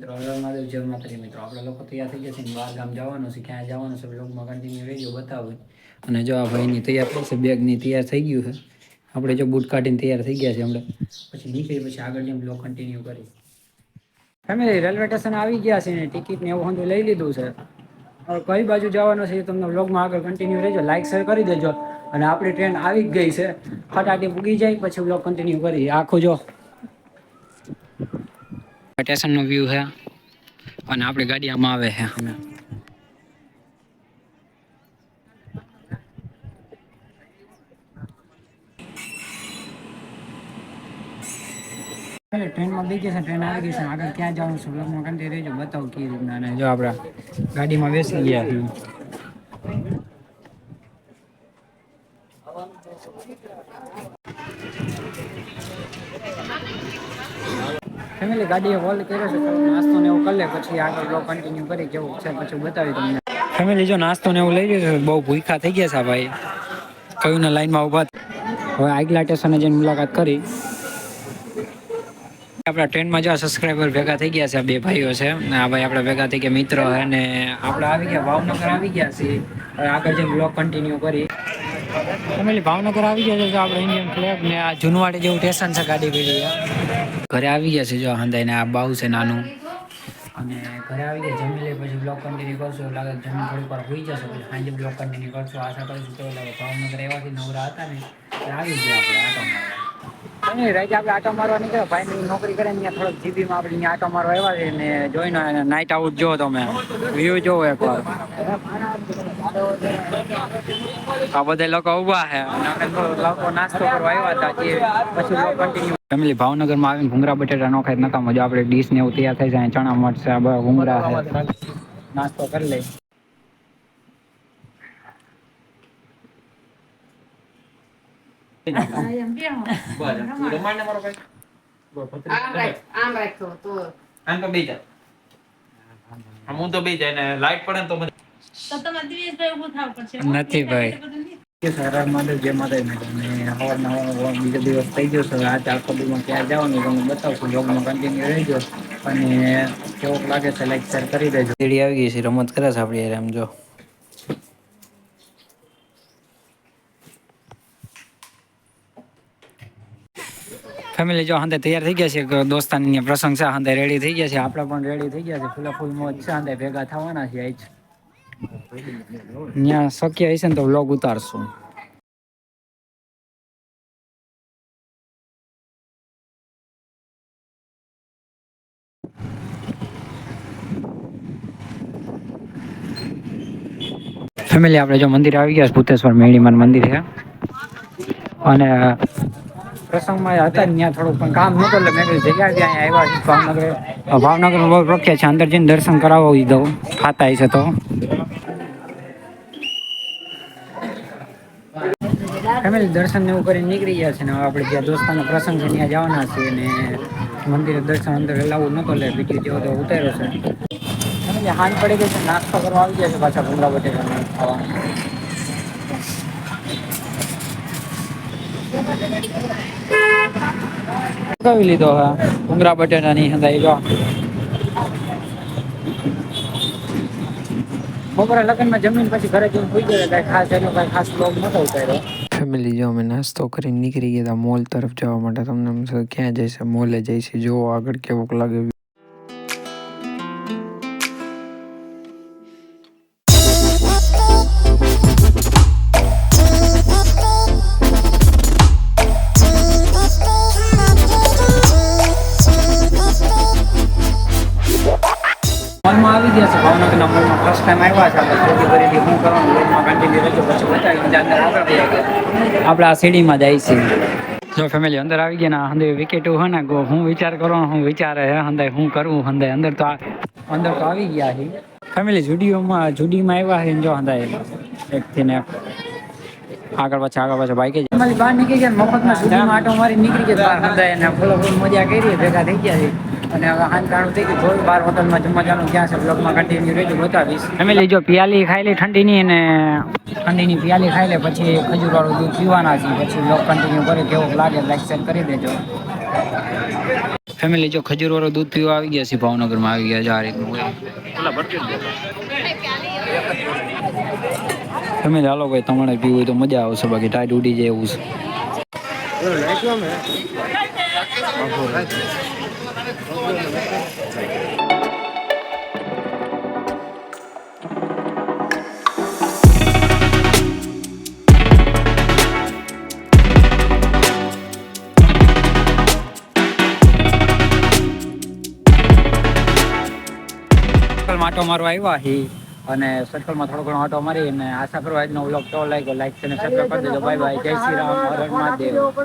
મહાદેવ જય માતાજી મિત્રો આપણે લોકો તૈયાર થઈ ગયા છે બહાર ગામ જવાનું છે ક્યાં જવાનું છે બ્લોગમાં કન્ટિન્યુ રેડિયો બતાવું અને જો આ ભાઈની તૈયાર થઈ છે બેગની તૈયાર થઈ ગયું છે આપણે જો બૂટ કાઢીને તૈયાર થઈ ગયા છે હમણાં પછી નીકળી પછી આગળ જેમ બ્લોગ કન્ટિન્યુ કરી ફેમિલી રેલવે સ્ટેશન આવી ગયા છે ને ટિકિટ ને એવું બધું લઈ લીધું છે હવે કઈ બાજુ જવાનું છે તમને બ્લોગમાં આગળ કન્ટિન્યુ રહેજો લાઈક શેર કરી દેજો અને આપણી ટ્રેન આવી જ ગઈ છે ફટાટી પૂગી જાય પછી બ્લોગ કન્ટિન્યુ કરી આખું જો સ્ટેશનનો વ્યૂ છે અને આપણી ગાડી આમાં આવે છે અમે ટ્રેનમાં બેસી ગયા છે ટ્રેન આવી ગઈ છે આગળ ક્યાં જવાનું છે બ્લોગમાં કન્ટિન્યુ રહેજો બતાવું કેવી રીતના અને જો આપણા ગાડીમાં બેસી ગયા છીએ ફેમિલી ગાડીએ હોલ્ડ કર્યો છે નાસ્તો ને એવું કરી લે પછી આગળ બ્લોગ કન્ટિન્યુ કરી કેવું છે પછી બતાવી તમને ફેમિલી જો નાસ્તો ને એવું લઈ લીધું છે બહુ ભૂખ્યા થઈ ગયા છે ભાઈ કયું ને લાઈનમાં ઊભા હવે આગલા સ્ટેશને જઈને મુલાકાત કરી આપણા ટ્રેનમાં જો સબસ્ક્રાઈબર ભેગા થઈ ગયા છે બે ભાઈઓ છે ને આ ભાઈ આપણા ભેગા થઈ ગયા મિત્રો છે ને આપણે આવી ગયા ભાવનગર આવી ગયા છીએ હવે આગળ જઈને બ્લોગ કન્ટિન્યુ કરી ફેમિલી ભાવનગર આવી ગયા છે તો આપણે ઇન્ડિયન ફ્લેગ ને આ જુનવાડી જેવું સ્ટેશન છે ગાડી ભેગી ઘરે આવી ગયા છે જો હંદાઈને આ બાઉ છે નાનું અને ઘરે આવી ગયા જમી લે પછી બ્લોગ કન્ટિન્યુ કરશું એવું લાગે જમીન થોડીક વાર હોઈ જશે પછી સાંજે બ્લોગ કન્ટિન્યુ કરશું આશા કરીશું કેવું લાગે ભાવનગર એવાથી નવરા હતા ને આવી ગયા આપણે આટો મારવા આટો મારવા નીકળ્યા ભાઈ નોકરી કરે ત્યાં થોડોક જીબીમાં આપણે ત્યાં આટો મારવા આવ્યા છે ને જોઈને નાઇટ આઉટ જો તમે વ્યૂ જોવો એકવાર આ બધા લોકો ઉભા છે અને લોકો નાસ્તો કરવા આવ્યા હતા પછી કન્ટિન્યુ ફેમિલી ભાવનગરમાં આવીને ભૂંગરા બટેટા નો ખાય નકામ જો આપણે ડીશ ને એવું તૈયાર થઈ જાય ચણા મરચા ભૂંગરા છે નાસ્તો કરી લઈ નથી ભાઈ જે બીજો દિવસ થઈ ગયો છે આ આખો દિવસમાં ક્યાં જવાનું તમને બતાવશું બ્લોગમાં કન્ટિન્યુ રહેજો અને કેવું લાગે છે લાઈક શેર કરી દેજો સીડી આવી ગઈ છે રમત કરે છે આપણી યાર એમ જો ફેમિલી જો હાંદે તૈયાર થઈ ગયા છે દોસ્તાની પ્રસંગ છે હાંદે રેડી થઈ ગયા છે આપણે પણ રેડી થઈ ગયા છે ફૂલા ફૂલ મોજ છે હાંદે ભેગા થવાના છે આજ ત્યાં શક્ય હશે ને તો વ્લોગ ઉતારશું ફેમિલી આપણે જો મંદિર આવી ગયા છે ભૂતેશ્વર મેળીમાન મંદિર છે અને પ્રસંગમાં હતા ત્યાં થોડુંક પણ કામ નહોતું એટલે મેં જગ્યા ત્યાં આવ્યા છે ભાવનગર બહુ પ્રખ્યાત છે અંદર જઈને દર્શન કરાવવા દઉં ખાતા હશે તો ફેમિલી દર્શન ને એવું કરીને નીકળી ગયા છે ને આપણે જ્યાં દોસ્તાનો પ્રસંગ છે ત્યાં જવાના છીએ અને મંદિરે દર્શન અંદર લાવવું નહોતો એટલે બીજું જેવો તો ઉતાર્યો છે ફેમિલી હાંજ પડી ગઈ છે નાસ્તો કરવા આવી ગયા છે પાછા ભૂંગળા બટેટા ખાવા કવી લીધો હા ભૂંગળા બટેટા ની હંધાઈ જો બપોરે લગ્નમાં જમીન પછી ઘરે જઈને સુઈ ગયો કઈ ખાસ એનો કઈ ખાસ બ્લોગ નતો ઉતાર્યો ફેમિલી જો અમે નાસ્તો કરીને નીકળી ગયા હતા મોલ તરફ જવા માટે તમને ક્યાં જઈશે મોલે જઈશે જો આગળ કેવું લાગે મોલમાં આવી ગયા છે ભાવનગરના મોલમાં ફર્સ્ટ ટાઈમ આવ્યા છે આપણે ખરીદી કરેલી શું કરવાનું મોલમાં કન્ટિન્યુ રહેજો પછી બતાવી અંદર આગળ આપણે આ સીડીમાં જાય છે જો ફેમિલી અંદર આવી ગયા ને અંદર વિકેટ હોય ને હું વિચાર કરવાનો હું વિચારે હે અંદર શું કરવું અંદર તો આવી ગયા છે ફેમિલી જુડીમાં આવ્યા છે જો અંદર એકથી ને આગળ પાછળ બાઈક ફેમિલી બહાર નીકળી ગયા મફતમાં જુડીમાં આટો મારી નીકળી ગયા બહાર અંદર એને ફૂલ મજા કરી ભેગા થઈ ગયા છે અને હવે હાનકાણું થઈ ગયું થોડું બાર હોટલમાં જમવા જવાનું ક્યાં છે બ્લોગમાં કન્ટિન્યુ રહેજો બતાવીશ ફેમિલી જો પિયાલી ખાઈ લે ઠંડીની અને ઠંડીની પિયાલી ખાઈ લે પછી ખજૂરવાળું દૂધ પીવાના છે પછી બ્લોગ કન્ટિન્યુ કરે કેવું લાગે લાઈક શેર કરી દેજો ફેમિલી જો ખજૂર વાળો દૂધ પીવા આવી ગયા છે ભાવનગરમાં આવી ગયા છે આ રીતનું હોય ફેમિલી હાલો ભાઈ તમારે પીવું હોય તો મજા આવશે બાકી ટાઈટ ઉડી જાય એવું છે આટો મારવા આવ્યા હી અને સર્કલમાં થોડો ઘણો આટો મારી અને આશા કરવા આજનો વ્લોગ તો લાઈક અને સબસ્ક્રાઈબ કરી દેજો બાય બાય જય શ્રી રામ હર હર મહાદેવ